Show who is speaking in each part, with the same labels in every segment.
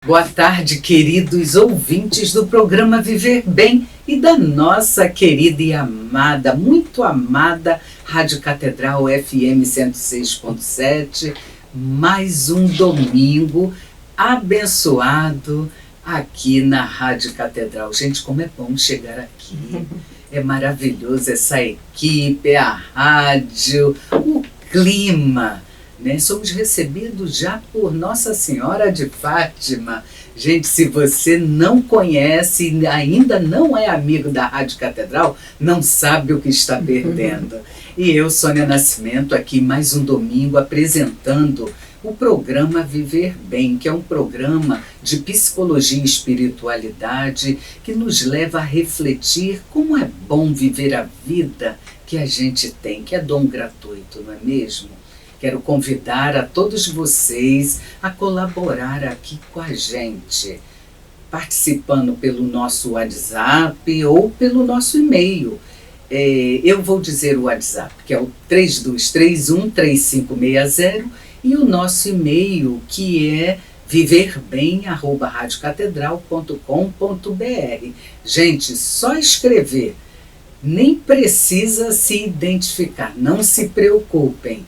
Speaker 1: Boa tarde, queridos ouvintes do programa Viver Bem e da nossa querida e amada, muito amada Rádio Catedral FM 106.7. Mais um domingo abençoado aqui na Rádio Catedral. Gente, como é bom chegar aqui. É maravilhoso essa equipe, é a rádio, o clima. Somos recebidos já por Nossa Senhora de Fátima. Gente, se você não conhece e ainda não é amigo da Rádio Catedral, não sabe o que está perdendo. E eu, Sônia Nascimento, aqui mais um domingo apresentando o programa Viver Bem, que é um programa de psicologia e espiritualidade que nos leva a refletir como é bom viver a vida que a gente tem, que é dom gratuito, não é mesmo? Quero convidar a todos vocês a colaborar aqui com a gente, participando pelo nosso WhatsApp ou pelo nosso e-mail. Eu vou dizer o WhatsApp, que é o 3231-3560, e o nosso e-mail, que é viverbem@radiocatedral.com.br. Gente, só escrever, nem precisa se identificar, não se preocupem.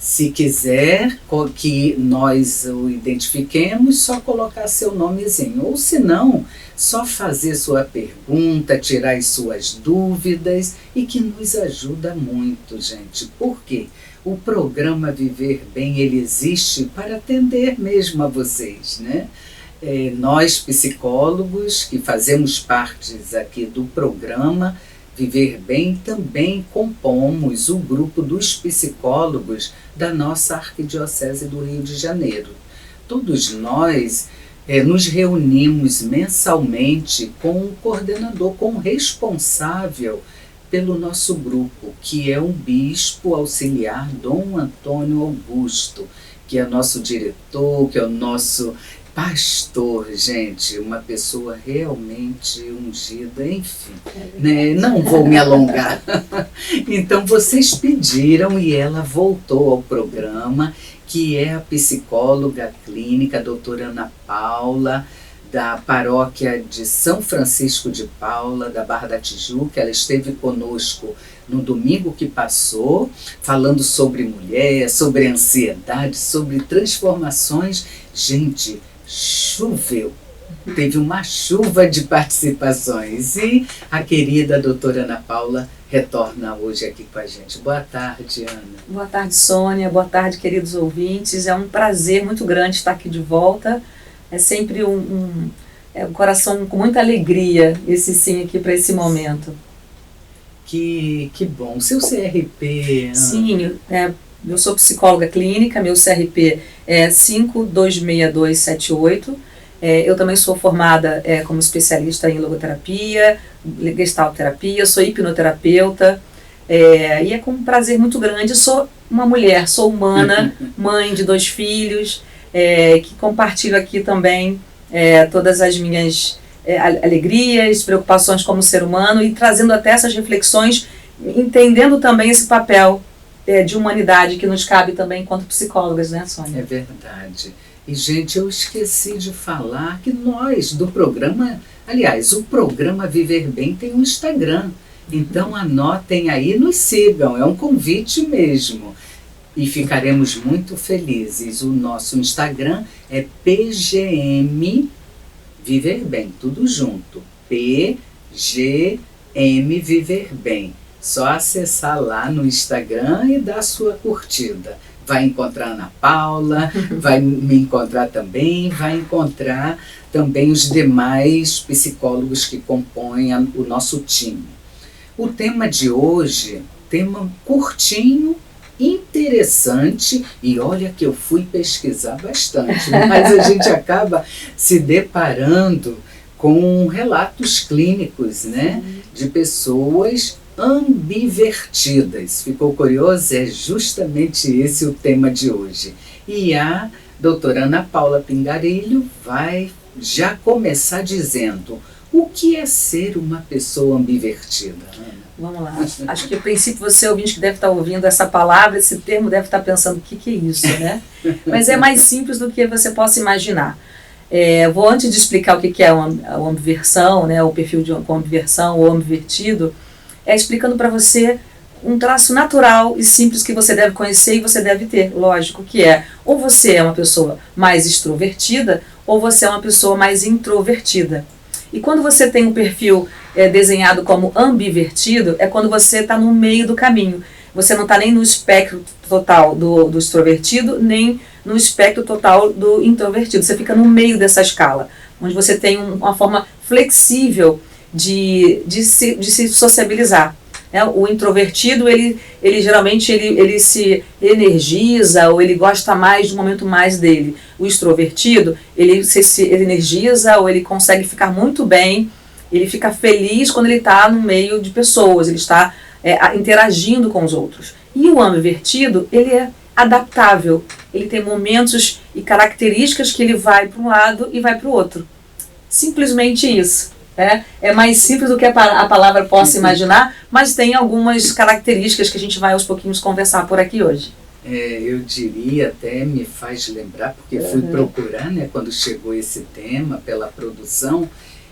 Speaker 1: Se quiser que nós o identifiquemos, só colocar seu nomezinho. Ou se não, só fazer sua pergunta, tirar as suas dúvidas, e que nos ajuda muito, gente. Por quê? O programa Viver Bem, ele existe para atender mesmo a vocês, né? Nós, psicólogos, que fazemos parte aqui do programa Viver Bem, também compomos o grupo dos psicólogos da nossa Arquidiocese do Rio de Janeiro. Todos nós nos reunimos mensalmente com o coordenador, com o responsável pelo nosso grupo, que é um bispo auxiliar, Dom Antônio Augusto, que é nosso diretor, que é o nosso pastor, gente, uma pessoa realmente ungida, enfim, né? Não vou me alongar. Então vocês pediram e ela voltou ao programa, que é a psicóloga clínica, a doutora Ana Paula, da paróquia de São Francisco de Paula, da Barra da Tijuca. Ela esteve conosco no domingo que passou, falando sobre mulher, sobre ansiedade, sobre transformações. Gente, choveu, teve uma chuva de participações, e a querida doutora Ana Paula retorna hoje aqui com a gente. Boa tarde, Ana.
Speaker 2: Boa tarde, Sônia. Boa tarde, queridos ouvintes. É um prazer muito grande estar aqui de volta. É sempre um coração com muita alegria esse sim aqui para esse momento.
Speaker 1: Que bom. Seu CRP, Ana?
Speaker 2: Sim, eu sou psicóloga clínica, meu CRP é 526278. Eu também sou formada como especialista em logoterapia, gestalterapia, sou hipnoterapeuta, e é com um prazer muito grande. Sou uma mulher, sou humana, mãe de 2 filhos, que compartilho aqui também todas as minhas alegrias, preocupações como ser humano, e trazendo até essas reflexões, entendendo também esse papel de humanidade que nos cabe também enquanto psicólogas, né, Sônia?
Speaker 1: É verdade. E, gente, eu esqueci de falar que nós, do programa, aliás, o programa Viver Bem tem um Instagram. Então, anotem aí e nos sigam, é um convite mesmo. E ficaremos muito felizes. O nosso Instagram é PGM Viver Bem, tudo junto. PGM Viver Bem. Só acessar lá no Instagram e dar sua curtida. Vai encontrar a Ana Paula, vai me encontrar também, vai encontrar também os demais psicólogos que compõem o nosso time. O tema de hoje, tema curtinho, interessante, e olha que eu fui pesquisar bastante, mas a gente acaba se deparando com relatos clínicos, né, de pessoas ambivertidas. Ficou curioso? É justamente esse o tema de hoje. E a doutora Ana Paula Pingarilho vai já começar dizendo o que é ser uma pessoa ambivertida.
Speaker 2: Vamos lá. Acho que, a princípio, você, ouvinte, que deve estar ouvindo essa palavra, esse termo, deve estar pensando, o que é isso, né? Mas é mais simples do que você possa imaginar. Vou, antes de explicar o que é a ambiversão, né, o perfil com ambiversão ou ambivertido, explicando para você um traço natural e simples que você deve conhecer e você deve ter, lógico, que é ou você é uma pessoa mais extrovertida ou você é uma pessoa mais introvertida. E quando você tem um perfil desenhado como ambivertido, é quando você está no meio do caminho. Você não está nem no espectro total do extrovertido, nem no espectro total do introvertido. Você fica no meio dessa escala, onde você tem uma forma flexível de se sociabilizar. O introvertido, ele geralmente ele se energiza ou ele gosta mais do momento mais dele. O extrovertido, ele se energiza ou ele consegue ficar muito bem, ele fica feliz quando ele está no meio de pessoas, ele está interagindo com os outros. E o ambivertido, ele é adaptável, ele tem momentos e características que ele vai para um lado e vai para o outro. Simplesmente isso. É mais simples do que a palavra possa imaginar, mas tem algumas características que a gente vai aos pouquinhos conversar por aqui hoje.
Speaker 1: Eu diria, até me faz lembrar, porque fui procurar, né, quando chegou esse tema pela produção,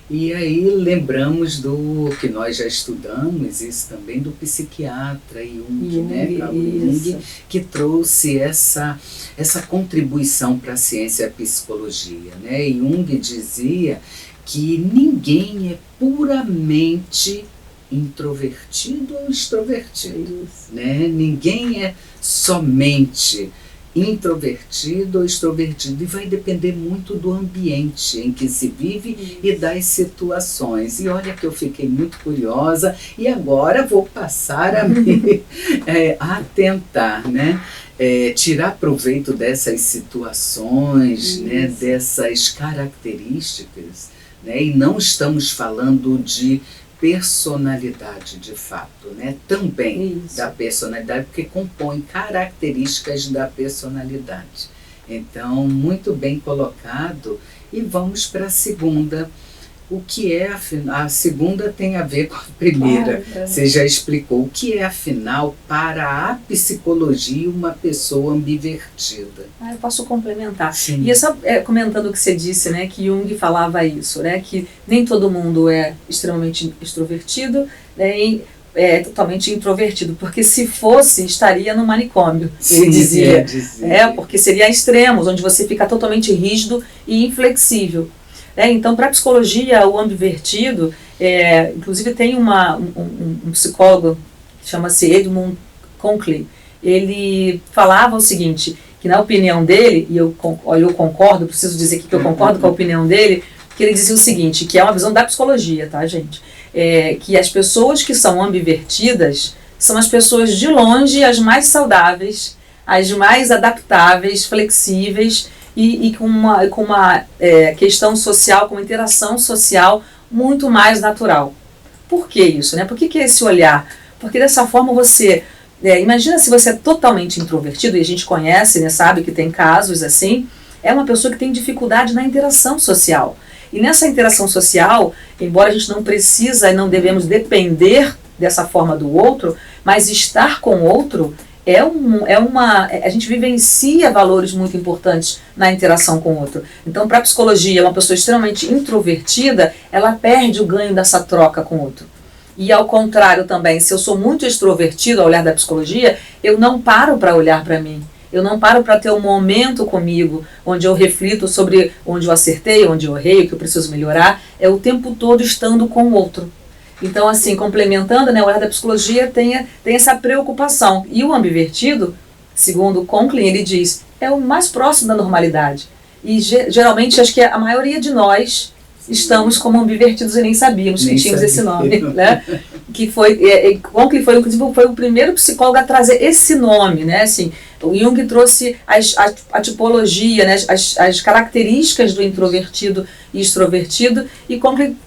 Speaker 1: e aí lembramos do que nós já estudamos, isso também do psiquiatra Jung, né, Carl Jung, que trouxe essa contribuição para a ciência e a psicologia, né? E Jung dizia que ninguém é puramente introvertido ou extrovertido, né? Ninguém é somente introvertido ou extrovertido, e vai depender muito do ambiente em que se vive e das situações. E olha que eu fiquei muito curiosa e agora vou passar a me atentar, né? Tirar proveito dessas situações, né? Dessas características, né? E não estamos falando de personalidade de fato, né? Também da personalidade, porque compõe características da personalidade. Então, muito bem colocado. E vamos para a segunda. O que é, a segunda tem a ver com a primeira. Você já explicou. O que é, afinal, para a psicologia, uma pessoa ambivertida?
Speaker 2: Eu posso complementar.
Speaker 1: Sim.
Speaker 2: E só comentando o que você disse, né, que Jung falava isso, né, que nem todo mundo é extremamente extrovertido, nem totalmente introvertido, porque se fosse, estaria no manicômio,
Speaker 1: Sim,
Speaker 2: ele dizia.
Speaker 1: Porque
Speaker 2: seria extremos, onde você fica totalmente rígido e inflexível. Então, para a psicologia, o ambivertido, inclusive tem um psicólogo, chama-se Edmund Conklin, ele falava o seguinte, que na opinião dele, e eu concordo, preciso dizer aqui que eu concordo com a opinião dele, que ele dizia o seguinte, que é uma visão da psicologia, tá, gente? Que as pessoas que são ambivertidas são as pessoas de longe as mais saudáveis, as mais adaptáveis, flexíveis, e com uma questão social, com uma interação social muito mais natural. Por que isso? Né? Por que é esse olhar? Porque dessa forma você... imagina se você é totalmente introvertido, e a gente conhece, né, sabe que tem casos assim, é uma pessoa que tem dificuldade na interação social. E nessa interação social, embora a gente não precisa e não devemos depender dessa forma do outro, mas estar com o outro... a gente vivencia valores muito importantes na interação com o outro. Então, para a psicologia, uma pessoa extremamente introvertida, ela perde o ganho dessa troca com o outro. E ao contrário também, se eu sou muito extrovertido ao olhar da psicologia, eu não paro para olhar para mim. Eu não paro para ter um momento comigo, onde eu reflito sobre onde eu acertei, onde eu errei, o que eu preciso melhorar. É o tempo todo estando com o outro. Então, assim, complementando, né, o olhar da psicologia tem essa preocupação. E o ambivertido, segundo Conklin, ele diz, é o mais próximo da normalidade. E geralmente, acho que a maioria de nós estamos como ambivertidos e nem sabíamos que tínhamos esse nome. Né? Que Conklin inclusive, foi o primeiro psicólogo a trazer esse nome. Né? Assim, o Jung trouxe a tipologia, né, as características do introvertido e extrovertido, e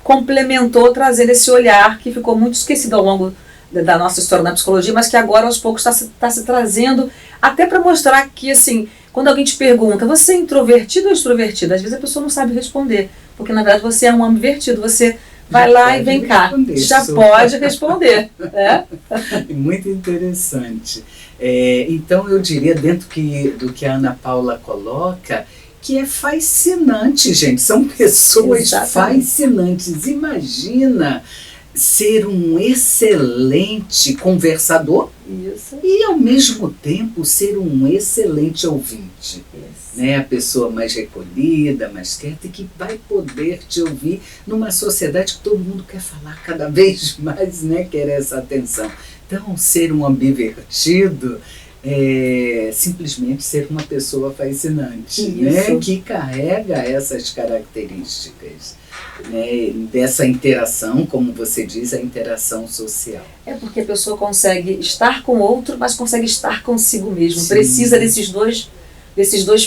Speaker 2: complementou trazendo esse olhar que ficou muito esquecido ao longo da nossa história na psicologia, mas que agora aos poucos está se trazendo, até para mostrar que, assim, quando alguém te pergunta, você é introvertido ou extrovertido? Às vezes a pessoa não sabe responder, porque na verdade você é um ambivertido, você vai lá e vem cá, já pode responder.
Speaker 1: Muito interessante. Então eu diria, dentro do que a Ana Paula coloca, que é fascinante, gente. São pessoas
Speaker 2: Exatamente.
Speaker 1: fascinantes. Imagina ser um excelente conversador
Speaker 2: Isso.
Speaker 1: e, ao mesmo tempo, ser um excelente ouvinte.
Speaker 2: Isso.
Speaker 1: Né? A pessoa mais recolhida, mais quieta, e que vai poder te ouvir numa sociedade que todo mundo quer falar cada vez mais, né? Quer essa atenção. Então, ser um ambivertido é simplesmente ser uma pessoa fascinante, né? Que carrega essas características, né? Dessa interação, como você diz, a interação social.
Speaker 2: É porque a pessoa consegue estar com o outro, mas consegue estar consigo mesmo.
Speaker 1: Sim.
Speaker 2: Precisa desses dois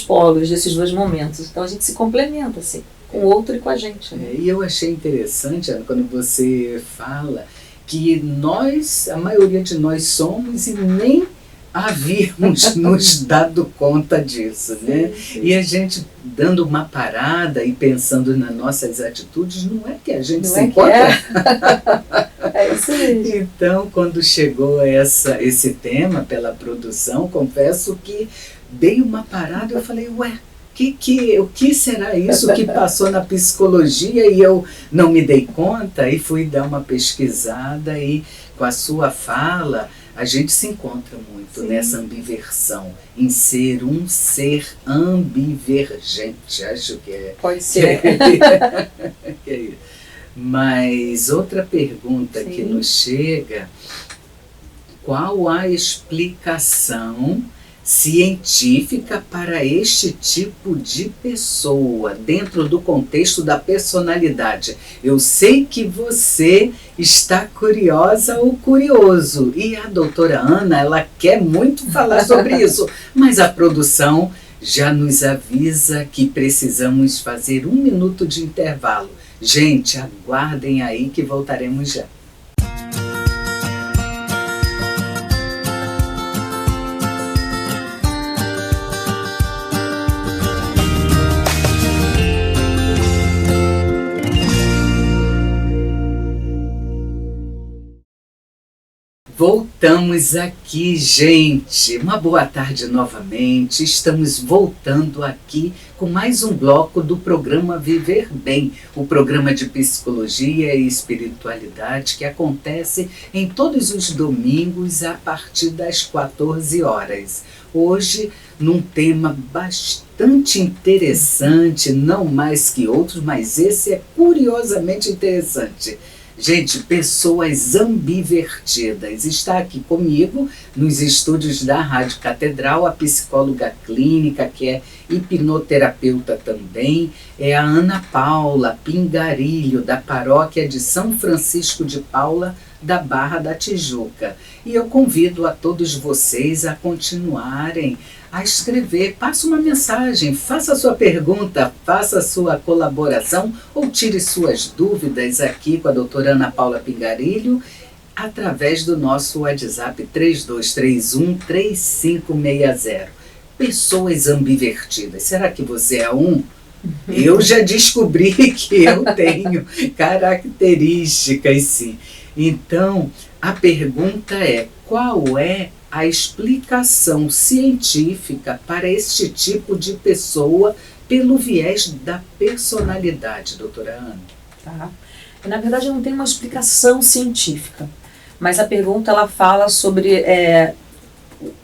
Speaker 2: polos, desses dois momentos. Então a gente se complementa, assim, com o outro e com a gente. Né?
Speaker 1: E eu achei interessante, Ana, quando você fala que nós, a maioria de nós somos e nem havíamos nos dado conta disso, né?
Speaker 2: Sim.
Speaker 1: E a gente dando uma parada e pensando nas nossas atitudes, não é que a gente se encontra.
Speaker 2: É isso mesmo.
Speaker 1: Então, quando chegou esse tema pela produção, confesso que dei uma parada e eu falei, ué, o que será isso que passou na psicologia e eu não me dei conta? E fui dar uma pesquisada e com a sua fala a gente se encontra muito nessa ambiversão, em ser um ser ambivergente, acho que é.
Speaker 2: Pode ser.
Speaker 1: Que é isso. Mas outra pergunta que nos chega, qual a explicação científica para este tipo de pessoa, dentro do contexto da personalidade? Eu sei que você está curiosa ou curioso, e a doutora Ana, ela quer muito falar sobre isso, mas a produção já nos avisa que precisamos fazer 1 minuto de intervalo. Gente, aguardem aí que voltaremos já. Voltamos aqui, gente. Uma boa tarde novamente. Estamos voltando aqui com mais um bloco do programa Viver Bem, o programa de psicologia e espiritualidade que acontece em todos os domingos a partir das 14 horas. Hoje, num tema bastante interessante, não mais que outros, mas esse é curiosamente interessante. Gente, pessoas ambivertidas. Está aqui comigo, nos estúdios da Rádio Catedral, a psicóloga clínica, que é hipnoterapeuta também, é a Ana Paula Pingarilho, da paróquia de São Francisco de Paula, da Barra da Tijuca. E eu convido a todos vocês a continuarem a escrever, passe uma mensagem, faça a sua pergunta, faça a sua colaboração ou tire suas dúvidas aqui com a doutora Ana Paula Pingarilho através do nosso WhatsApp 3231-3560. Pessoas ambivertidas, será que você é um? Eu já descobri que eu tenho características, sim. Então, a pergunta é, qual é a explicação científica para este tipo de pessoa pelo viés da personalidade, doutora Ana?
Speaker 2: Tá. Na verdade, não tem uma explicação científica, mas a pergunta ela fala sobre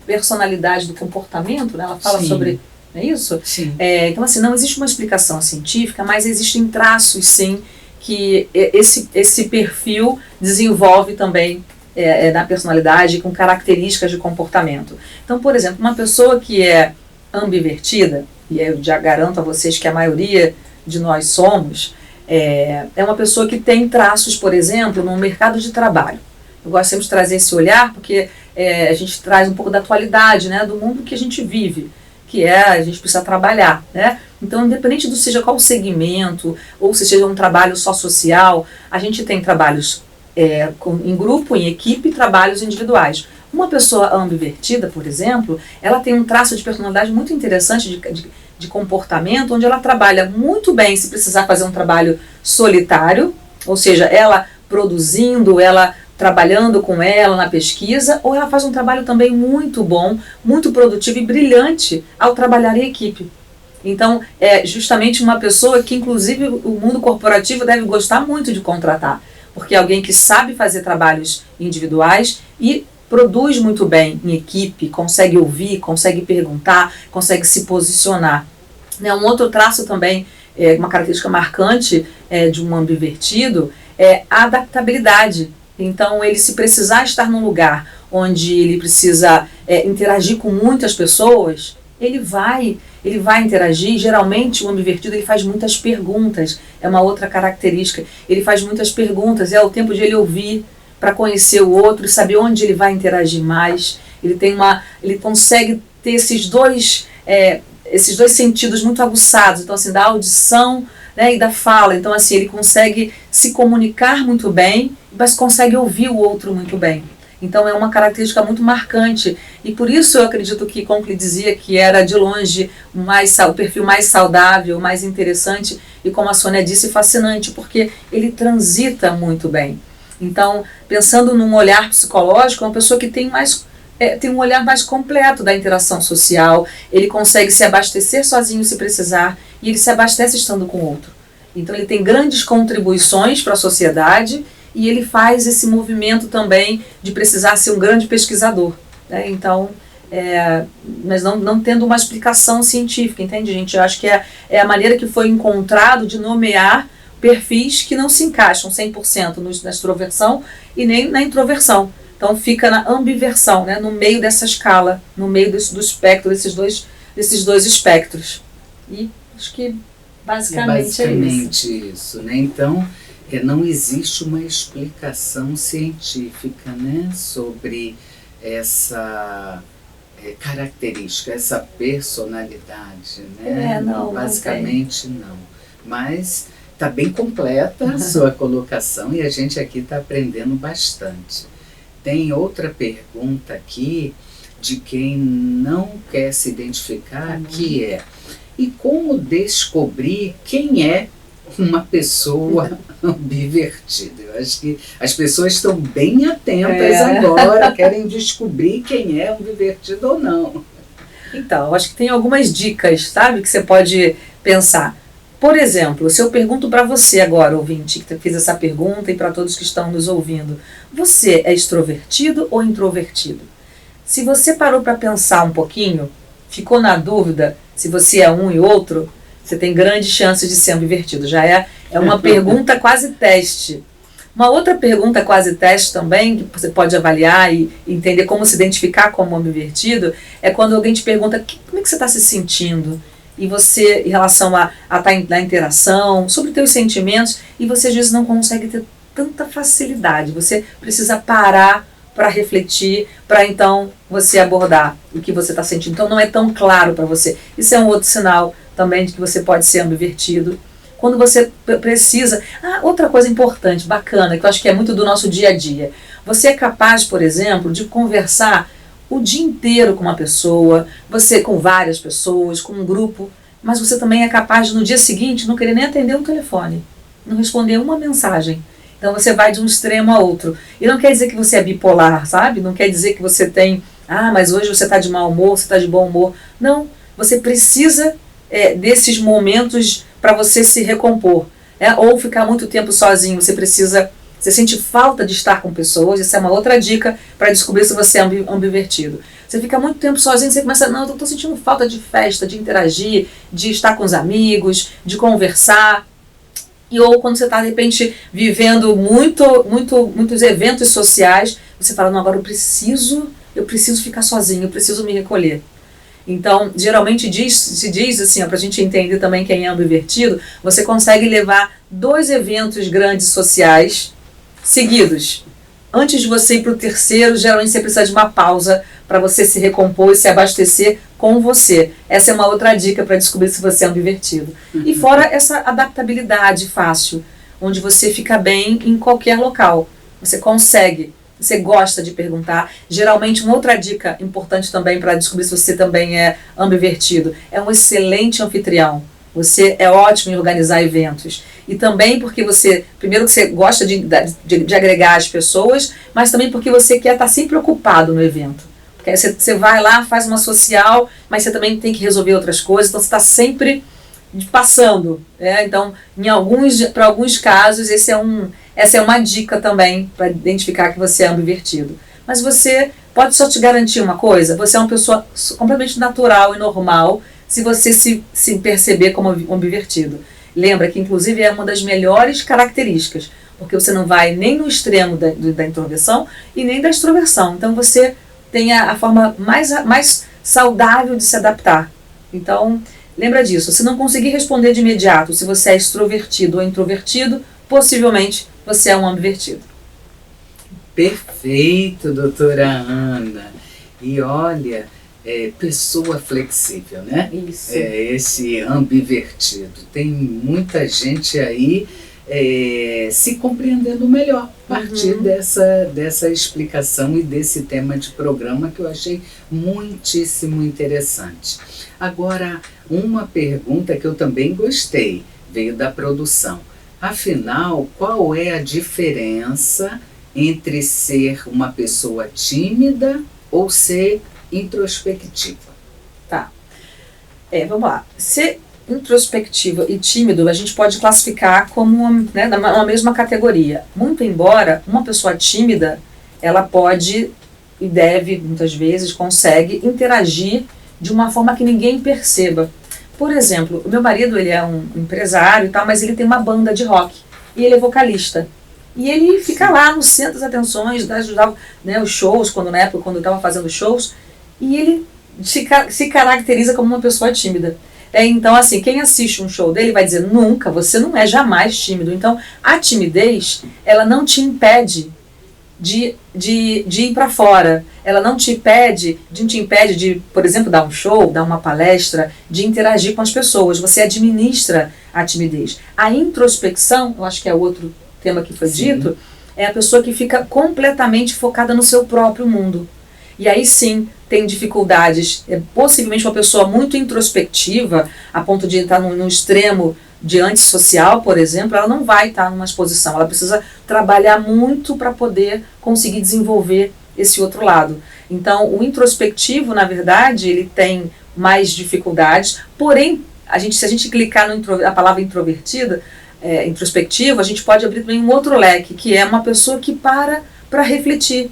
Speaker 2: personalidade do comportamento, né? Ela fala sobre, não é isso?
Speaker 1: Sim.
Speaker 2: Então, assim, não existe uma explicação científica, mas existem traços, sim, que esse perfil desenvolve também na personalidade, com características de comportamento. Então, por exemplo, uma pessoa que é ambivertida, e eu já garanto a vocês que a maioria de nós somos, é uma pessoa que tem traços, por exemplo, no mercado de trabalho. Eu gosto sempre de trazer esse olhar, porque a gente traz um pouco da atualidade, né, do mundo que a gente vive, que a gente precisa trabalhar, né? Então, independente do seja qual segmento, ou se seja um trabalho só social, a gente tem trabalhos em grupo, em equipe, trabalhos individuais. Uma pessoa ambivertida, por exemplo, ela tem um traço de personalidade muito interessante de comportamento, onde ela trabalha muito bem se precisar fazer um trabalho solitário, ou seja, ela produzindo, ela trabalhando com ela na pesquisa, ou ela faz um trabalho também muito bom, muito produtivo e brilhante ao trabalhar em equipe. Então, é justamente uma pessoa que, inclusive, o mundo corporativo deve gostar muito de contratar, porque é alguém que sabe fazer trabalhos individuais e produz muito bem em equipe, consegue ouvir, consegue perguntar, consegue se posicionar. Um outro traço também, uma característica marcante de um ambivertido, é a adaptabilidade. Então, ele, se precisar estar num lugar onde ele precisa interagir com muitas pessoas, ele vai interagir. Geralmente o ambivertido ele faz muitas perguntas, é uma outra característica. Ele faz muitas perguntas, é o tempo de ele ouvir para conhecer o outro e saber onde ele vai interagir mais. Ele consegue ter esses dois sentidos muito aguçados, então assim, da audição, né, e da fala. Então assim, ele consegue se comunicar muito bem, mas consegue ouvir o outro muito bem. Então é uma característica muito marcante, e por isso eu acredito que Conkle dizia que era de longe o perfil mais saudável, mais interessante, e como a Sônia disse, fascinante, porque ele transita muito bem. Então, pensando num olhar psicológico, é uma pessoa que tem um olhar mais completo da interação social, ele consegue se abastecer sozinho se precisar, e ele se abastece estando com o outro. Então ele tem grandes contribuições para a sociedade, e ele faz esse movimento também de precisar ser um grande pesquisador, né? Então, mas não tendo uma explicação científica, entende, gente? Eu acho que é a maneira que foi encontrado de nomear perfis que não se encaixam 100% na extroversão e nem na introversão. Então fica na ambiversão, né? No meio dessa escala, no meio do espectro, desses dois espectros. E acho que basicamente é isso,
Speaker 1: né? Então, não existe uma explicação científica, né, sobre essa característica, essa personalidade, né? Basicamente não. Mas está bem completa a sua colocação e a gente aqui está aprendendo bastante. Tem outra pergunta aqui de quem não quer se identificar, que é: e como descobrir quem é uma pessoa ambivertida? Eu acho que as pessoas estão bem atentas agora, querem descobrir quem é ambivertido ou não.
Speaker 2: Então, eu acho que tem algumas dicas, sabe, que você pode pensar. Por exemplo, se eu pergunto para você agora, ouvinte, que fez essa pergunta, e para todos que estão nos ouvindo, você é extrovertido ou introvertido? Se você parou para pensar um pouquinho, ficou na dúvida se você é um e outro, você tem grandes chances de ser ambivertido. Já é uma pergunta quase teste. Uma outra pergunta quase teste também, que você pode avaliar e entender como se identificar como ambivertido, é quando alguém te pergunta como é que você está se sentindo, e você, em relação a estar na interação, sobre os teus sentimentos, e você às vezes não consegue ter tanta facilidade. Você precisa parar para refletir, para então você abordar o que você está sentindo. Então não é tão claro para você. Isso é um outro sinal também de que você pode ser ambivertido. Quando você precisa... outra coisa importante, bacana, que eu acho que é muito do nosso dia a dia. Você é capaz, por exemplo, de conversar o dia inteiro com uma pessoa, você com várias pessoas, com um grupo, mas você também é capaz de, no dia seguinte, não querer nem atender um telefone, não responder uma mensagem. Então você vai de um extremo a outro. E não quer dizer que você é bipolar, sabe? Não quer dizer que você tem... mas hoje você está de mau humor, você está de bom humor. Não, você precisa desses momentos para você se recompor. Ou ficar muito tempo sozinho, você sente falta de estar com pessoas. Essa é uma outra dica para descobrir se você é ambivertido. Você fica muito tempo sozinho, você começa, eu estou sentindo falta de festa, de interagir, de estar com os amigos, de conversar. Ou quando você está, de repente, vivendo muitos eventos sociais, você fala, não, agora eu preciso ficar sozinho, eu preciso me recolher. Então, geralmente se diz assim, para a gente entender também quem é ambivertido, você consegue levar 2 eventos grandes sociais seguidos. Antes de você ir para o terceiro, geralmente você precisa de uma pausa para você se recompor e se abastecer com você. Essa é uma outra dica para descobrir se você é ambivertido. E fora essa adaptabilidade fácil, onde você fica bem em qualquer local. Você consegue, você gosta de perguntar. Geralmente, uma outra dica importante também para descobrir se você também é ambivertido, é um excelente anfitrião. Você é ótimo em organizar eventos. E também porque primeiro que você gosta de agregar as pessoas, mas também porque você quer estar sempre ocupado no evento. Porque aí você vai lá, faz uma social, mas você também tem que resolver outras coisas, então você está sempre passando. Então, para alguns casos, essa é uma dica também para identificar que você é ambivertido. Mas você pode só te garantir uma coisa: você é uma pessoa completamente natural e normal se você se perceber como ambivertido. Lembra que, inclusive, é uma das melhores características, porque você não vai nem no extremo da introversão e nem da extroversão. Então, você tem a forma mais saudável de se adaptar. Então, lembra disso. Se não conseguir responder de imediato se você é extrovertido ou introvertido, possivelmente você é um ambivertido.
Speaker 1: Perfeito, doutora Ana. E olha, pessoa flexível, né?
Speaker 2: Isso.
Speaker 1: Esse ambivertido. Tem muita gente aí se compreendendo melhor a partir dessa explicação e desse tema de programa que eu achei muitíssimo interessante. Agora, uma pergunta que eu também gostei, veio da produção. Afinal, qual é a diferença entre ser uma pessoa tímida ou ser introspectiva?
Speaker 2: Tá. Vamos lá. Ser introspectiva e tímido a gente pode classificar como uma mesma categoria. Muito embora uma pessoa tímida, ela pode e deve, muitas vezes, consegue interagir de uma forma que ninguém perceba. Por exemplo, o meu marido, ele é um empresário e tal, mas ele tem uma banda de rock e ele é vocalista. E ele fica lá no centro das atenções, ajudava os shows, quando eu estava fazendo shows, e ele se caracteriza como uma pessoa tímida. Então, assim, quem assiste um show dele vai dizer: nunca, você não é jamais tímido. Então, a timidez, ela não te impede de ir para fora. Ela não te impede de, por exemplo, dar um show, dar uma palestra, de interagir com as pessoas. Você administra a timidez. A introspecção, eu acho que é outro tema que foi dito, é a pessoa que fica completamente focada no seu próprio mundo. E aí sim, tem dificuldades. Possivelmente uma pessoa muito introspectiva, a ponto de estar no extremo de antissocial, por exemplo, ela não vai estar numa exposição. Ela precisa trabalhar muito para poder conseguir desenvolver esse outro lado. Então, o introspectivo, na verdade, ele tem mais dificuldades. Porém, se a gente clicar na palavra introvertida, introspectivo, a gente pode abrir também um outro leque, que é uma pessoa que para refletir.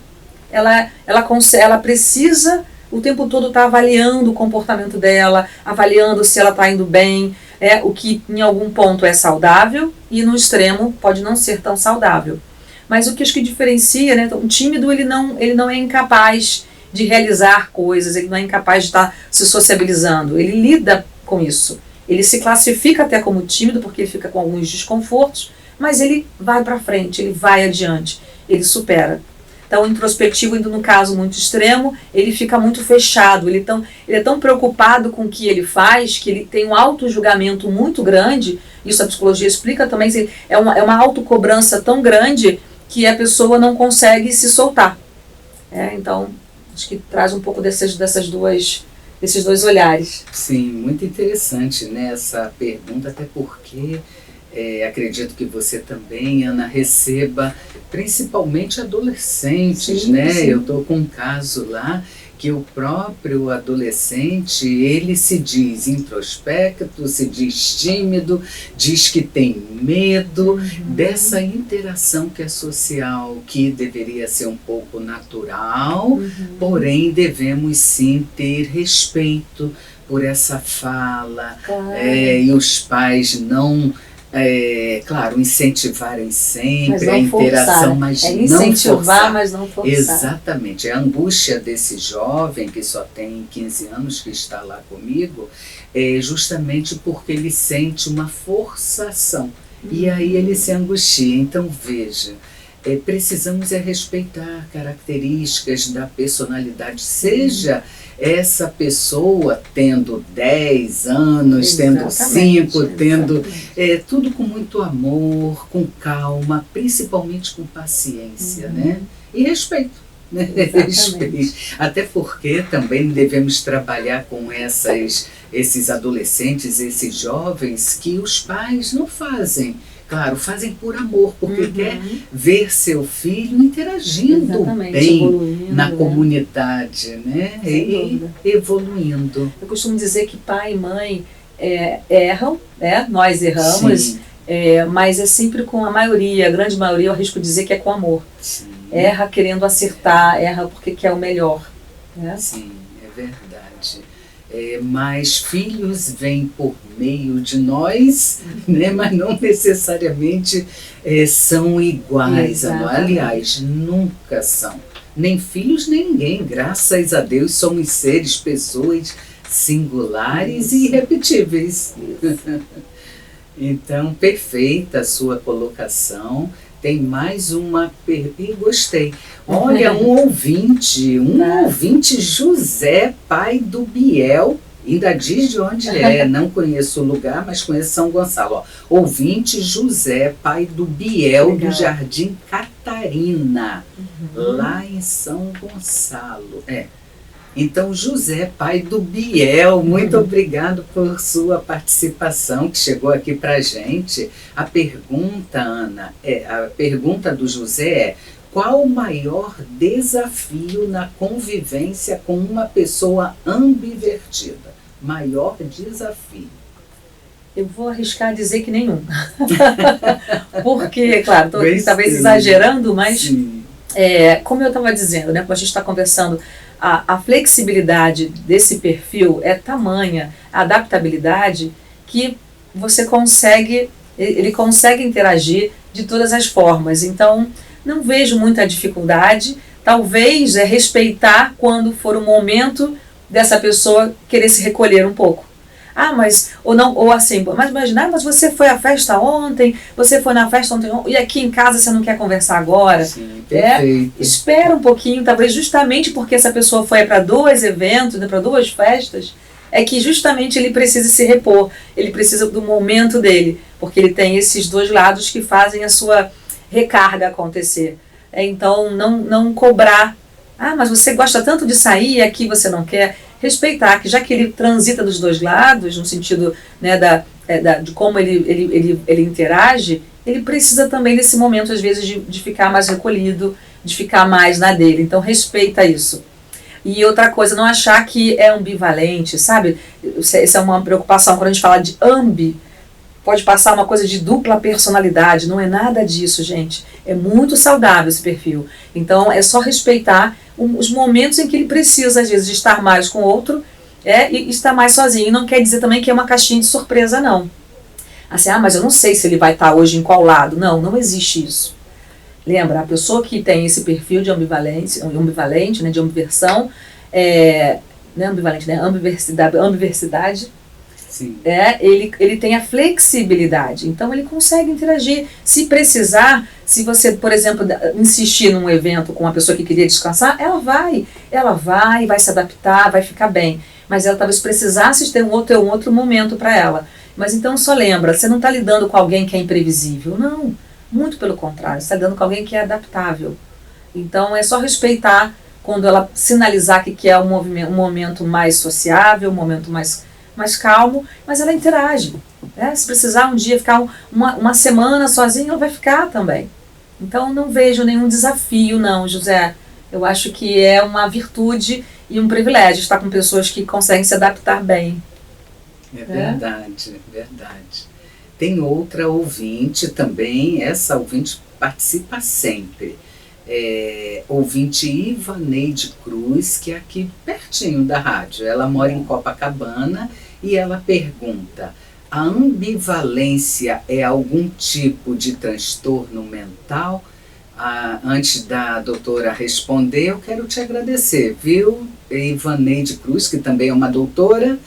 Speaker 2: Ela precisa o tempo todo estar avaliando o comportamento dela, avaliando se ela está indo bem, o que em algum ponto é saudável e no extremo pode não ser tão saudável. Mas o que acho que diferencia, o tímido ele não é incapaz de realizar coisas, ele não é incapaz de estar se sociabilizando, ele lida com isso. Ele se classifica até como tímido porque ele fica com alguns desconfortos, mas ele vai para frente, ele vai adiante, ele supera. Então, o introspectivo, indo no caso muito extremo, ele fica muito fechado, ele é tão preocupado com o que ele faz, que ele tem um auto-julgamento muito grande. Isso a psicologia explica também, é uma autocobrança tão grande que a pessoa não consegue se soltar. Então, acho que traz um pouco desses dois olhares.
Speaker 1: Sim, muito interessante, né, essa pergunta, até porque acredito que você também, Ana, receba principalmente adolescentes,
Speaker 2: sim,
Speaker 1: né?
Speaker 2: Sim.
Speaker 1: Eu estou com um caso lá que o próprio adolescente, ele se diz introspecto, se diz tímido, diz que tem medo dessa interação que é social, que deveria ser um pouco natural, porém devemos sim ter respeito por essa fala,
Speaker 2: Claro.
Speaker 1: E os pais não... claro, incentivarem sempre a
Speaker 2: forçar.
Speaker 1: interação, mas não
Speaker 2: incentivar,
Speaker 1: forçar.
Speaker 2: Mas não forçar.
Speaker 1: Exatamente. A angústia desse jovem que só tem 15 anos, que está lá comigo, é justamente porque ele sente uma forçação. E aí ele se angustia. Então, veja, precisamos respeitar características da personalidade, seja essa pessoa tendo 10 anos, tendo 5, tendo tudo com muito amor, com calma, principalmente com paciência, né? E respeito. Respeito. Até porque também devemos trabalhar com esses adolescentes, esses jovens que os pais não fazem claro, fazem por amor, porque
Speaker 2: Uhum.
Speaker 1: quer ver seu filho interagindo
Speaker 2: Exatamente,
Speaker 1: bem
Speaker 2: evoluindo,
Speaker 1: na
Speaker 2: né?
Speaker 1: comunidade, né?
Speaker 2: Sem
Speaker 1: E
Speaker 2: dúvida.
Speaker 1: evoluindo.
Speaker 2: Eu costumo dizer que pai e mãe erram, né? Nós erramos,
Speaker 1: Sim,
Speaker 2: mas é sempre com a maioria, a grande maioria, eu arrisco dizer que é com amor.
Speaker 1: sim,
Speaker 2: Erra querendo acertar, erra porque quer o melhor, né?
Speaker 1: sim, é verdade. Mas filhos vêm por meio de nós, né? Mas não necessariamente são iguais a nós.
Speaker 2: Exatamente.
Speaker 1: Aliás, nunca são. Nem filhos, nem ninguém. Graças a Deus somos seres, pessoas singulares e
Speaker 2: Isso.
Speaker 1: irrepetíveis. Então, perfeita a sua colocação. Tem mais uma pergunta. Gostei. Olha, um ouvinte, José, pai do Biel, ainda diz de onde é, não conheço o lugar, mas conheço São Gonçalo. Ó. Ouvinte José, pai do Biel,
Speaker 2: Legal.
Speaker 1: do Jardim Catarina, lá em São Gonçalo. Então, José, pai do Biel, muito obrigado por sua participação, que chegou aqui para a gente. A pergunta, Ana, a pergunta do José é: qual o maior desafio na convivência com uma pessoa ambivertida? Maior desafio.
Speaker 2: Eu vou arriscar dizer que nenhum. Porque, claro, estou talvez
Speaker 1: Sim.
Speaker 2: exagerando, mas
Speaker 1: Sim.
Speaker 2: como eu estava dizendo, né, quando a gente está conversando, a flexibilidade desse perfil é tamanha, a adaptabilidade, que ele consegue interagir de todas as formas. Então, não vejo muita dificuldade. Talvez respeitar quando for o momento dessa pessoa querer se recolher um pouco. Mas imagina, mas você foi à festa ontem, você foi na festa ontem, e aqui em casa você não quer conversar agora?
Speaker 1: Sim, perfeito.
Speaker 2: Espera um pouquinho, talvez justamente porque essa pessoa foi para 2 eventos, né, para 2 festas, é que justamente ele precisa se repor, ele precisa do momento dele, porque ele tem esses 2 lados que fazem a sua recarga acontecer. Então, não cobrar. Mas você gosta tanto de sair e aqui você não quer. Respeitar, que já que ele transita dos 2 lados, no sentido, né, de como ele interage, ele precisa também desse momento, às vezes, de ficar mais recolhido, de ficar mais na dele. Então, respeita isso. E outra coisa, não achar que é ambivalente, sabe? Essa é uma preocupação quando a gente fala de pode passar uma coisa de dupla personalidade. Não é nada disso, gente. É muito saudável esse perfil. Então, é só respeitar os momentos em que ele precisa, às vezes, de estar mais com o outro e estar mais sozinho. E não quer dizer também que é uma caixinha de surpresa, não. Assim, mas eu não sei se ele vai estar hoje em qual lado. Não existe isso. Lembra, a pessoa que tem esse perfil de ambivalente, né, de ambiversão, não é ambivalente, né, ambiversidade.
Speaker 1: Sim.
Speaker 2: Ele tem a flexibilidade, então ele consegue interagir. Se precisar, se você, por exemplo, insistir num evento com uma pessoa que queria descansar, ela vai se adaptar, vai ficar bem. Mas ela talvez precisasse ter um outro momento para ela. Mas então só lembra, você não está lidando com alguém que é imprevisível, não. Muito pelo contrário, você está lidando com alguém que é adaptável. Então é só respeitar quando ela sinalizar que quer um momento mais sociável, um momento mais calmo, mas ela interage. Se precisar um dia ficar uma semana sozinha, ela vai ficar também. Então não vejo nenhum desafio, não, José. Eu acho que é uma virtude e um privilégio estar com pessoas que conseguem se adaptar bem.
Speaker 1: É verdade, é verdade. Tem outra ouvinte também, essa ouvinte participa sempre. Ouvinte Ivaneide Cruz, que é aqui pertinho da rádio. Ela mora em Copacabana e ela pergunta: a ambivalência é algum tipo de transtorno mental? Antes da doutora responder, eu quero te agradecer, viu, Ivaneide Cruz, que também é uma doutora,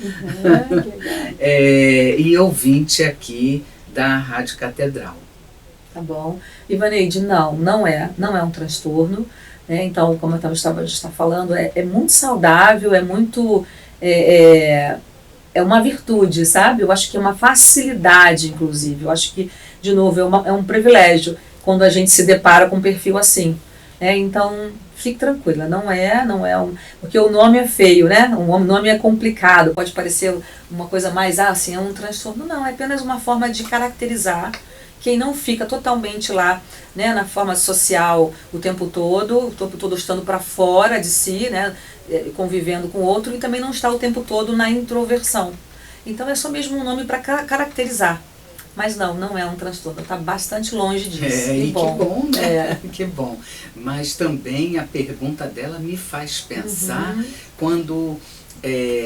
Speaker 1: e ouvinte aqui da Rádio Catedral.
Speaker 2: Tá bom. Ivaneide, não é um transtorno. Então, como eu estava falando, é muito saudável, é muito... É uma virtude, sabe? Eu acho que é uma facilidade, inclusive. Eu acho que, de novo, é um privilégio quando a gente se depara com um perfil assim. Então, fique tranquila, não é porque o nome é feio, né? O nome é complicado, pode parecer uma coisa mais, assim, é um transtorno. Não, é apenas uma forma de caracterizar quem não fica totalmente lá, né, na forma social o tempo todo estando para fora de si, né, convivendo com o outro, e também não está o tempo todo na introversão. Então é só mesmo um nome para caracterizar. Mas não é um transtorno, está bastante longe disso.
Speaker 1: Que bom, né? Que bom. Mas também a pergunta dela me faz pensar quando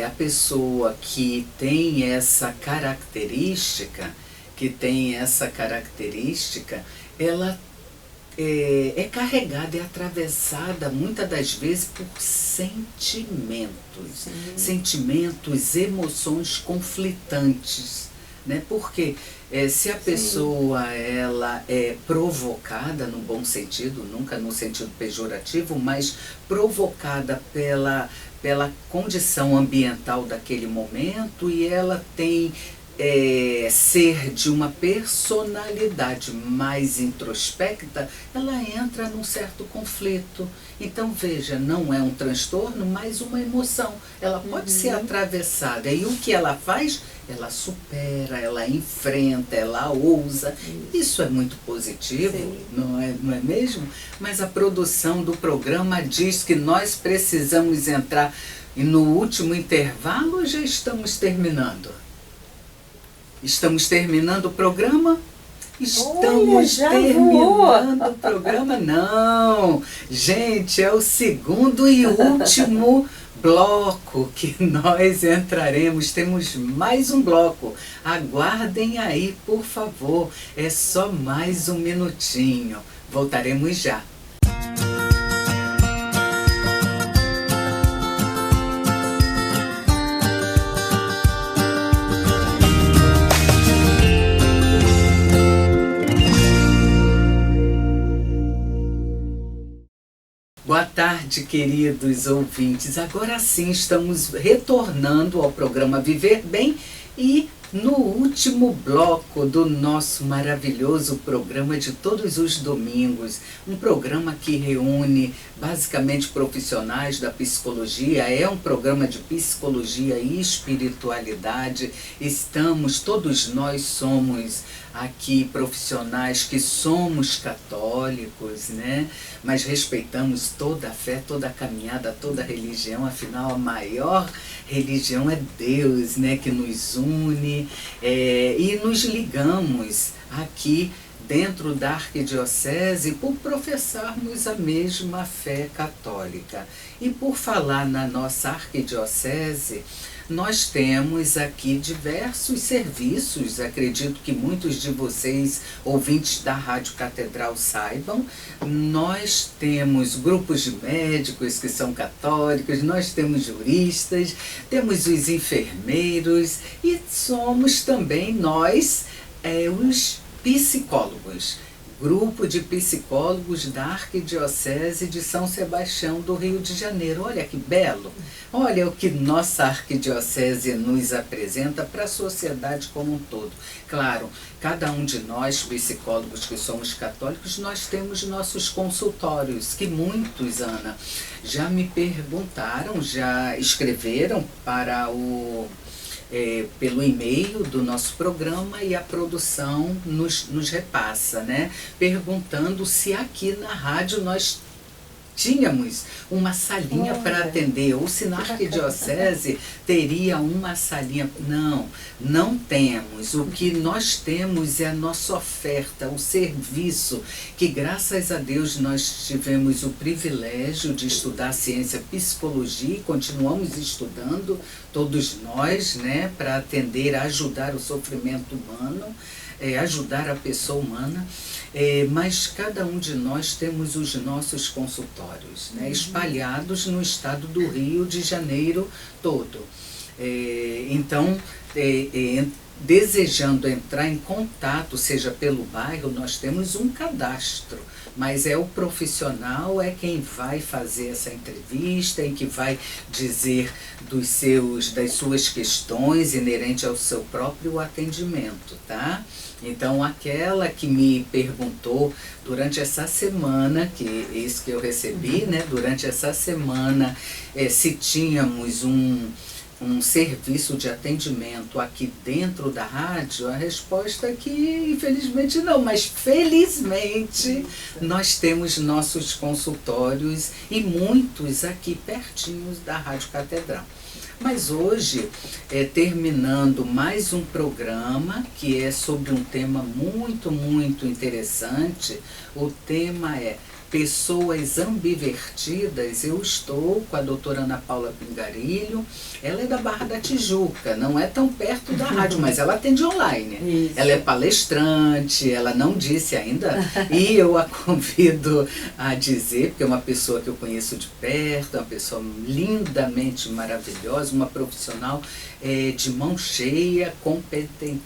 Speaker 1: a pessoa que tem essa característica, ela é carregada, é atravessada muitas das vezes por sentimentos, emoções conflitantes. Né? Porque se a pessoa ela é provocada no bom sentido, nunca no sentido pejorativo, mas provocada pela condição ambiental daquele momento, e ela tem ser de uma personalidade mais introspecta, ela entra num certo conflito. Então veja, não é um transtorno, mas uma emoção. Ela pode ser atravessada, e o que ela faz? Ela supera, ela enfrenta, ela ousa. Isso é muito positivo, não é mesmo? Mas a produção do programa diz que nós precisamos entrar, e no último intervalo já estamos terminando. Estamos terminando o programa? Estamos terminando o programa? Não! Gente, é o segundo e último bloco que nós entraremos. Temos mais um bloco. Aguardem aí, por favor. É só mais um minutinho. Voltaremos já. Boa tarde, queridos ouvintes. Agora sim, estamos retornando ao programa Viver Bem, e no último bloco do nosso maravilhoso programa de todos os domingos, um programa que reúne basicamente profissionais da psicologia, é um programa de psicologia e espiritualidade. Todos nós somos aqui profissionais que somos católicos, né? Mas respeitamos toda a fé, toda a caminhada, toda a religião. Afinal, a maior religião é Deus, né? Que nos une, e nos ligamos aqui dentro da arquidiocese por professarmos a mesma fé católica. E por falar na nossa arquidiocese, nós temos aqui diversos serviços. Acredito que muitos de vocês, ouvintes da Rádio Catedral, saibam. Nós temos grupos de médicos que são católicos, nós temos juristas, temos os enfermeiros, e somos também nós os psicólogos. Grupo de psicólogos da Arquidiocese de São Sebastião do Rio de Janeiro. Olha que belo! Olha o que nossa Arquidiocese nos apresenta para a sociedade como um todo. Claro, cada um de nós, psicólogos que somos católicos, nós temos nossos consultórios, que muitos, Ana, já me perguntaram, já escreveram para pelo e-mail do nosso programa, e a produção nos repassa, né? Perguntando se aqui na rádio nós tínhamos uma salinha para atender, ou se na Arquidiocese teria uma salinha. Não temos. O que nós temos é a nossa oferta, o serviço, que graças a Deus nós tivemos o privilégio de estudar ciência, psicologia, e continuamos estudando, todos nós, né, para atender, ajudar o sofrimento humano, ajudar a pessoa humana. Mas cada um de nós temos os nossos consultórios, né, espalhados no estado do Rio de Janeiro todo. Então, desejando entrar em contato, seja pelo bairro, nós temos um cadastro, mas o profissional é quem vai fazer essa entrevista, e que vai dizer das suas questões inerentes ao seu próprio atendimento, tá? Então, aquela que me perguntou durante essa semana, isso que eu recebi, né, durante essa semana, se tínhamos um serviço de atendimento aqui dentro da rádio, a resposta é que infelizmente não, mas felizmente nós temos nossos consultórios e muitos aqui pertinhos da Rádio Catedral. Mas hoje, terminando mais um programa que é sobre um tema muito, muito interessante, o tema é Pessoas Ambivertidas. Eu estou com a doutora Ana Paula Pingarilho, ela é da Barra da Tijuca, não é tão perto da rádio, mas ela atende online.
Speaker 2: Isso.
Speaker 1: Ela é palestrante, ela não disse ainda, e eu a convido a dizer, porque é uma pessoa que eu conheço de perto, uma pessoa lindamente maravilhosa, uma profissional de mão cheia, competente,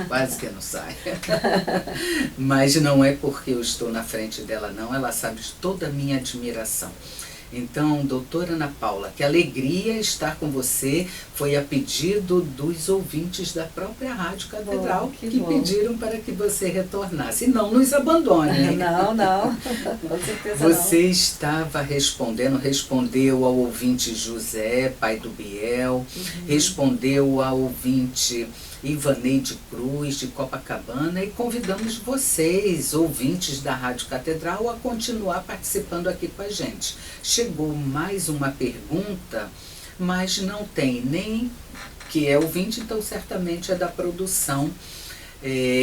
Speaker 1: quase que não sai. Mas não é porque eu estou na frente dela, não. Ela sabe de toda a minha admiração. Então, doutora Ana Paula, que alegria estar com você. Foi a pedido dos ouvintes da própria Rádio Catedral que pediram para que você retornasse. E não nos abandone.
Speaker 2: Não, com certeza
Speaker 1: você estava respondeu ao ouvinte José, pai do Biel, respondeu ao ouvinte Ivaneide Cruz, de Copacabana, e convidamos vocês, ouvintes da Rádio Catedral, a continuar participando aqui com a gente. Chegou mais uma pergunta, mas não tem nem que é ouvinte, então certamente é da produção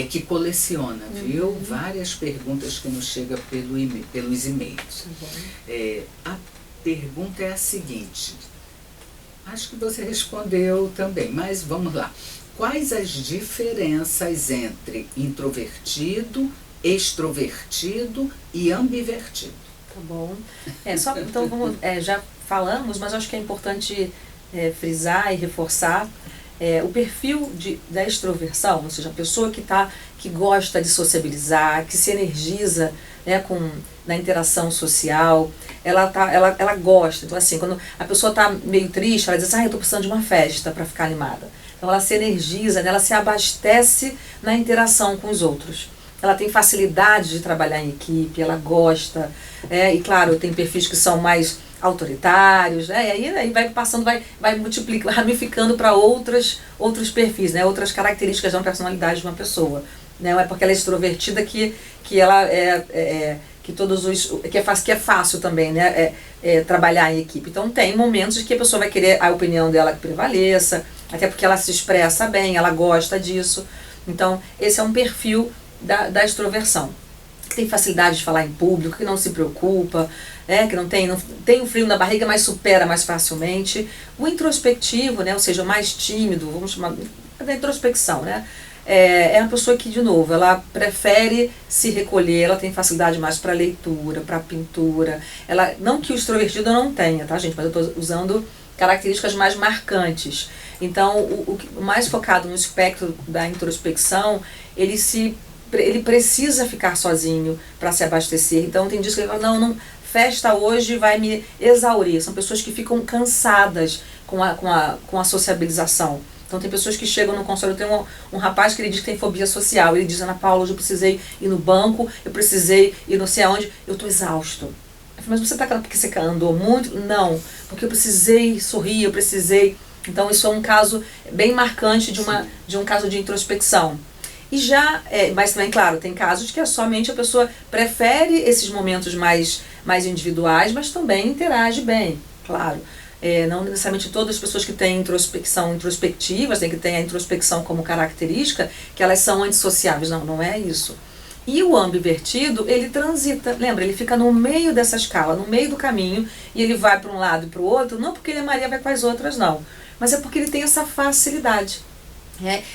Speaker 1: que coleciona, viu? Várias perguntas que nos chegam pelos e-mails. A pergunta é a seguinte, acho que você respondeu também, mas vamos lá. Quais as diferenças entre introvertido, extrovertido e ambivertido?
Speaker 2: Tá bom. Então vamos, já falamos, mas acho que é importante frisar e reforçar o perfil da extroversão, ou seja, a pessoa que gosta de sociabilizar, que se energiza, né, na interação social, ela gosta. Então, assim, quando a pessoa está meio triste, ela diz, eu estou precisando de uma festa para ficar animada. Então ela se energiza, né, ela se abastece na interação com os outros. Ela tem facilidade de trabalhar em equipe, ela gosta, e claro, tem perfis que são mais autoritários, né, e aí vai passando, vai multiplicando, ramificando para outros perfis, né, outras características da personalidade de uma pessoa. Não é porque ela é extrovertida que ela que é fácil também, né, trabalhar em equipe. Então tem momentos que a pessoa vai querer a opinião dela que prevaleça, até porque ela se expressa bem, ela gosta disso. Então esse é um perfil da extroversão, que tem facilidade de falar em público, que não se preocupa, que não tem um frio na barriga, mas supera mais facilmente. O introspectivo, né, ou seja, o mais tímido, vamos chamar da introspecção, né, é uma pessoa que, de novo, ela prefere se recolher, ela tem facilidade mais para leitura, para pintura. Não que o extrovertido não tenha, tá, gente? Mas eu estou usando características mais marcantes. Então, o mais focado no espectro da introspecção, ele precisa ficar sozinho para se abastecer. Então, tem dias que ele fala, não, festa hoje vai me exaurir. São pessoas que ficam cansadas com a sociabilização. Então tem pessoas que chegam no consultório, tem um rapaz que ele diz que tem fobia social, ele diz, Ana Paula, hoje eu precisei ir no banco, eu precisei ir não sei aonde, eu estou exausto. Eu falei, mas você está porque você andou muito? Não, porque eu precisei sorrir, eu precisei. Então isso é um caso bem marcante de um caso de introspecção. E mas também, claro, tem casos que somente a pessoa prefere esses momentos mais individuais, mas também interage bem, claro. Não necessariamente todas as pessoas que têm introspectivas, que têm a introspecção como característica, que elas são antissociáveis. Não é isso. E o ambivertido, ele transita, lembra, ele fica no meio dessa escala, no meio do caminho, e ele vai para um lado e para o outro, não porque ele é Maria vai com as outras, não, mas é porque ele tem essa facilidade.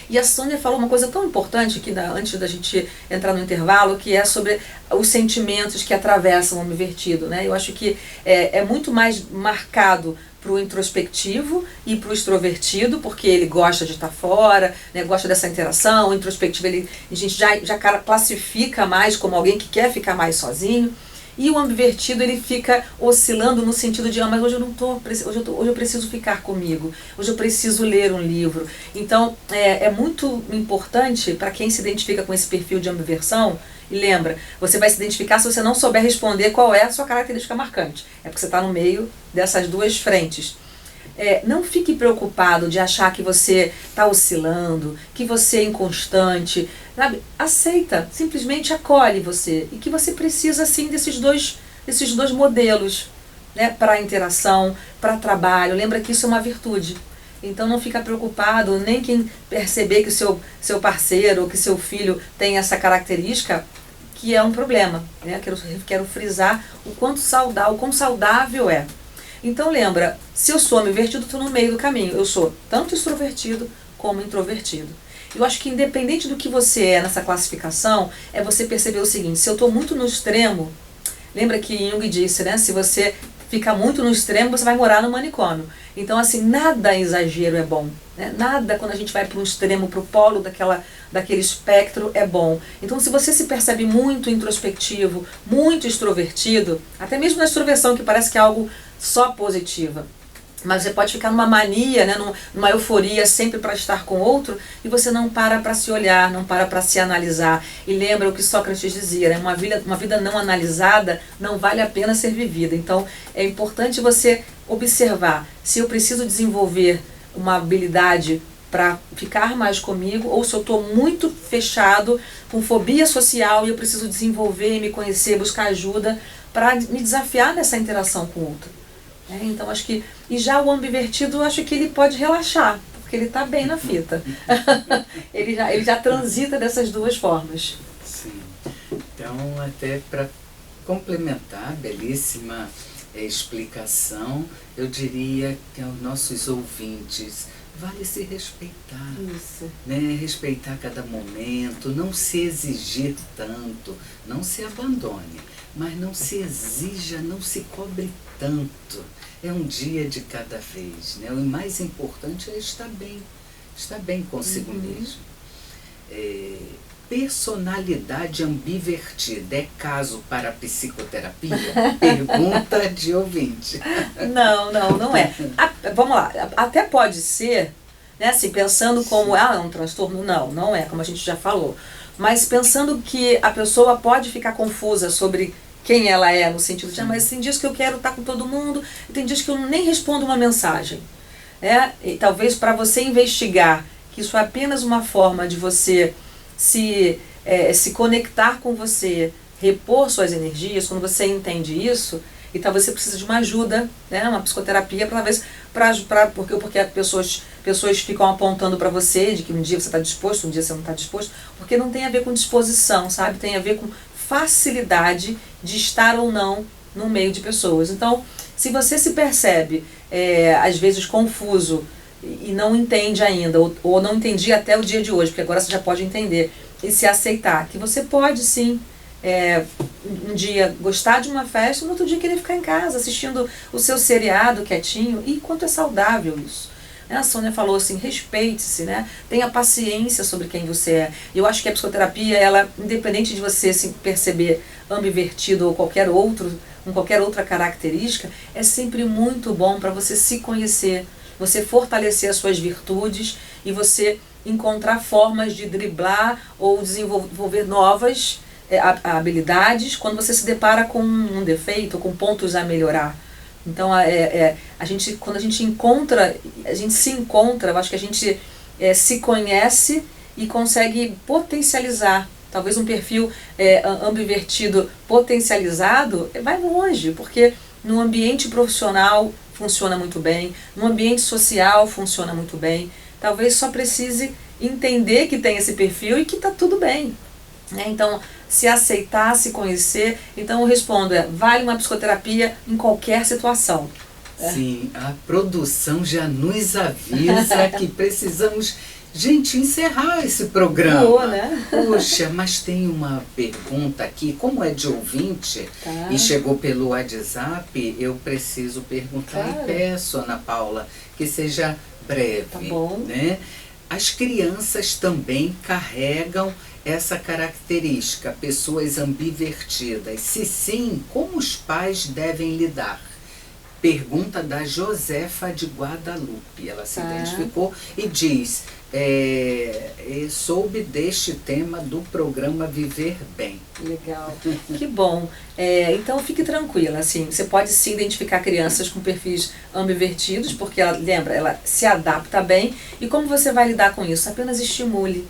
Speaker 2: E a Sônia falou uma coisa tão importante aqui, antes da gente entrar no intervalo, que é sobre os sentimentos que atravessam o ambivertido, né? Eu acho que é muito mais marcado para o introspectivo e para o extrovertido, porque ele gosta de estar fora, né, gosta dessa interação. O introspectivo a gente já classifica mais como alguém que quer ficar mais sozinho. E o ambivertido, ele fica oscilando no sentido de, mas hoje eu não estou, hoje eu preciso ficar comigo, hoje eu preciso ler um livro. Então, é muito importante para quem se identifica com esse perfil de ambiversão, e lembra, você vai se identificar se você não souber responder qual é a sua característica marcante. É porque você está no meio dessas duas frentes. não fique preocupado de achar que você está oscilando, que você é inconstante, sabe? Aceita, simplesmente acolhe você, e que você precisa sim desses dois modelos, né, para interação, para trabalho. Lembra que isso é uma virtude. Então não fica preocupado, nem quem perceber que o seu parceiro ou que seu filho tem essa característica, que é um problema, né? Quero frisar o quão saudável é. Então lembra, se eu sou invertido, estou no meio do caminho. Eu sou tanto extrovertido como introvertido. Eu acho que independente do que você é nessa classificação, é você perceber o seguinte: se eu estou muito no extremo, lembra que Jung disse, né? Se você fica muito no extremo, você vai morar no manicômio. Então, assim, nada exagero é bom, né? Nada quando a gente vai para um extremo, para o polo daquele espectro é bom. Então, se você se percebe muito introspectivo, muito extrovertido, até mesmo na extroversão, que parece que é algo só positiva, mas você pode ficar numa mania, né, numa euforia sempre para estar com outro, e você não para se olhar, não para se analisar. E lembra o que Sócrates dizia, né, uma vida não analisada não vale a pena ser vivida. Então é importante você observar se eu preciso desenvolver uma habilidade para ficar mais comigo, ou se eu estou muito fechado, com fobia social, e eu preciso desenvolver, me conhecer, buscar ajuda para me desafiar nessa interação com o outro. Então acho que, e já o ambivertido, acho que ele pode relaxar, porque ele está bem na fita. ele já transita dessas duas formas.
Speaker 1: Sim. Então, até para complementar, belíssima explicação, eu diria que aos nossos ouvintes, vale se respeitar.
Speaker 2: Isso.
Speaker 1: Né? Respeitar cada momento, não se exigir tanto, não se abandone, mas não se exija, não se cobre tanto. É um dia de cada vez, né? O mais importante é estar bem consigo mesmo. Personalidade ambivertida é caso para psicoterapia? Pergunta de ouvinte.
Speaker 2: Não é. Vamos lá, até pode ser, né, assim, pensando como é um transtorno, não é, como a gente já falou. Mas pensando que a pessoa pode ficar confusa sobre quem ela é, no sentido de, mas tem dias que eu quero estar com todo mundo, e tem dias que eu nem respondo uma mensagem. E talvez para você investigar que isso é apenas uma forma de você se conectar com você, repor suas energias, quando você entende isso, e talvez você precise de uma ajuda, né, uma psicoterapia, porque as pessoas ficam apontando para você de que um dia você está disposto, um dia você não está disposto, porque não tem a ver com disposição, sabe? Tem a ver com facilidade de estar ou não no meio de pessoas. Então, se você se percebe, às vezes, confuso e não entende ainda, ou não entendi até o dia de hoje, porque agora você já pode entender, e se aceitar, que você pode sim, um dia gostar de uma festa, no outro dia querer ficar em casa, assistindo o seu seriado quietinho, e quanto é saudável isso. A Sônia falou assim, respeite-se, né? Tenha paciência sobre quem você é. Eu acho que a psicoterapia, ela, independente de você se perceber ambivertido ou qualquer outra característica, é sempre muito bom para você se conhecer, você fortalecer as suas virtudes e você encontrar formas de driblar ou desenvolver novas habilidades quando você se depara com um defeito, com pontos a melhorar. Então, quando a gente se encontra, eu acho que a gente se conhece e consegue potencializar. Talvez um perfil ambivertido potencializado vai longe, porque no ambiente profissional funciona muito bem, no ambiente social funciona muito bem. Talvez só precise entender que tem esse perfil e que está tudo bem. Então, se aceitar, se conhecer. Então eu respondo, vale uma psicoterapia em qualquer situação.
Speaker 1: Sim, a produção já nos avisa que precisamos, gente, encerrar esse programa.
Speaker 2: Boa, né?
Speaker 1: Poxa, mas tem uma pergunta aqui, como é de ouvinte, e chegou pelo WhatsApp, eu preciso perguntar e peço, Ana Paula, que seja breve.
Speaker 2: Tá bom.
Speaker 1: Né? As crianças também carregam essa característica, pessoas ambivertidas. Se sim, como os pais devem lidar? Pergunta da Josefa de Guadalupe. Ela se identificou e diz, soube deste tema do programa Viver Bem.
Speaker 2: Legal, que bom. Então fique tranquila, assim, você pode se identificar crianças com perfis ambivertidos, porque ela se adapta bem. E como você vai lidar com isso? Apenas estimule.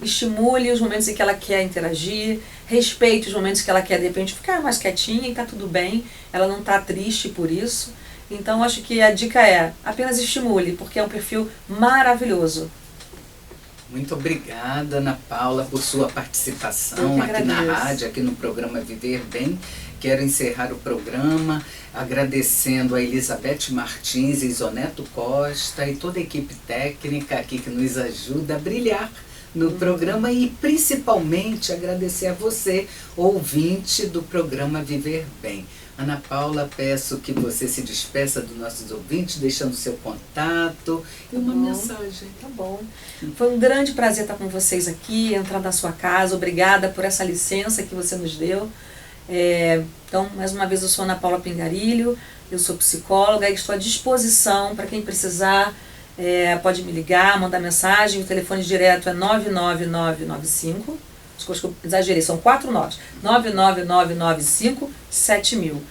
Speaker 2: Estimule os momentos em que ela quer interagir, respeite os momentos que ela quer, de repente, ficar mais quietinha e tá tudo bem, ela não tá triste por isso. Então, acho que a dica é apenas estimule, porque é um perfil maravilhoso.
Speaker 1: Muito obrigada, Ana Paula, por sua participação aqui na rádio, aqui no programa Viver Bem. Quero encerrar o programa agradecendo a Elizabeth Martins e Zoneto Costa e toda a equipe técnica aqui que nos ajuda a brilhar no programa, e principalmente agradecer a você, ouvinte do programa Viver Bem. Ana Paula, peço que você se despeça dos nossos ouvintes, deixando seu contato e uma mensagem.
Speaker 2: Tá bom. Foi um grande prazer estar com vocês aqui, entrar na sua casa. Obrigada por essa licença que você nos deu. Então, mais uma vez, eu sou Ana Paula Pingarilho, eu sou psicóloga e estou à disposição para quem precisar. Pode me ligar, mandar mensagem. O telefone direto é 99995. Acho que eu exagerei, são 4 9. 99995 7000.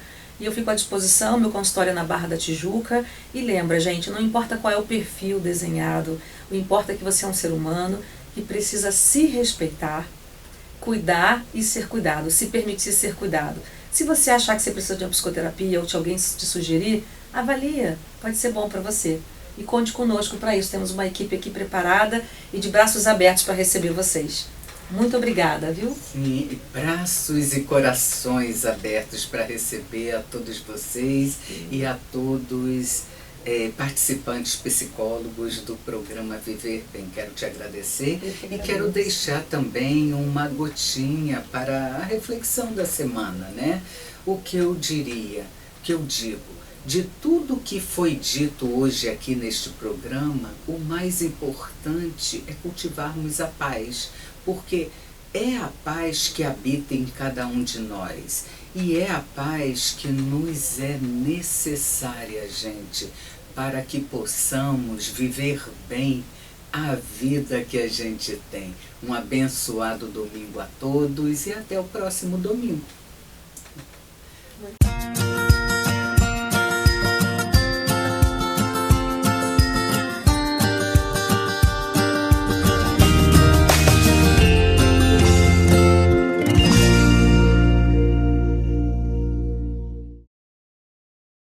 Speaker 2: E eu fico à disposição, meu consultório é na Barra da Tijuca. E lembra, gente, não importa qual é o perfil desenhado, o importa é que você é um ser humano que precisa se respeitar, cuidar e ser cuidado, se permitir ser cuidado. Se você achar que você precisa de uma psicoterapia ou de alguém te sugerir, avalia, pode ser bom para você. E conte conosco para isso, temos uma equipe aqui preparada e de braços abertos para receber vocês. Muito obrigada, viu?
Speaker 1: Sim, braços e corações abertos para receber a todos vocês. Sim. E a todos participantes psicólogos do programa Viver Bem. Quero te agradecer e quero deixar também uma gotinha para a reflexão da semana, né? O que eu diria, o que eu digo, de tudo que foi dito hoje aqui neste programa, o mais importante é cultivarmos a paz, porque é a paz que habita em cada um de nós. E é a paz que nos é necessária, gente, para que possamos viver bem a vida que a gente tem. Um abençoado domingo a todos e até o próximo domingo.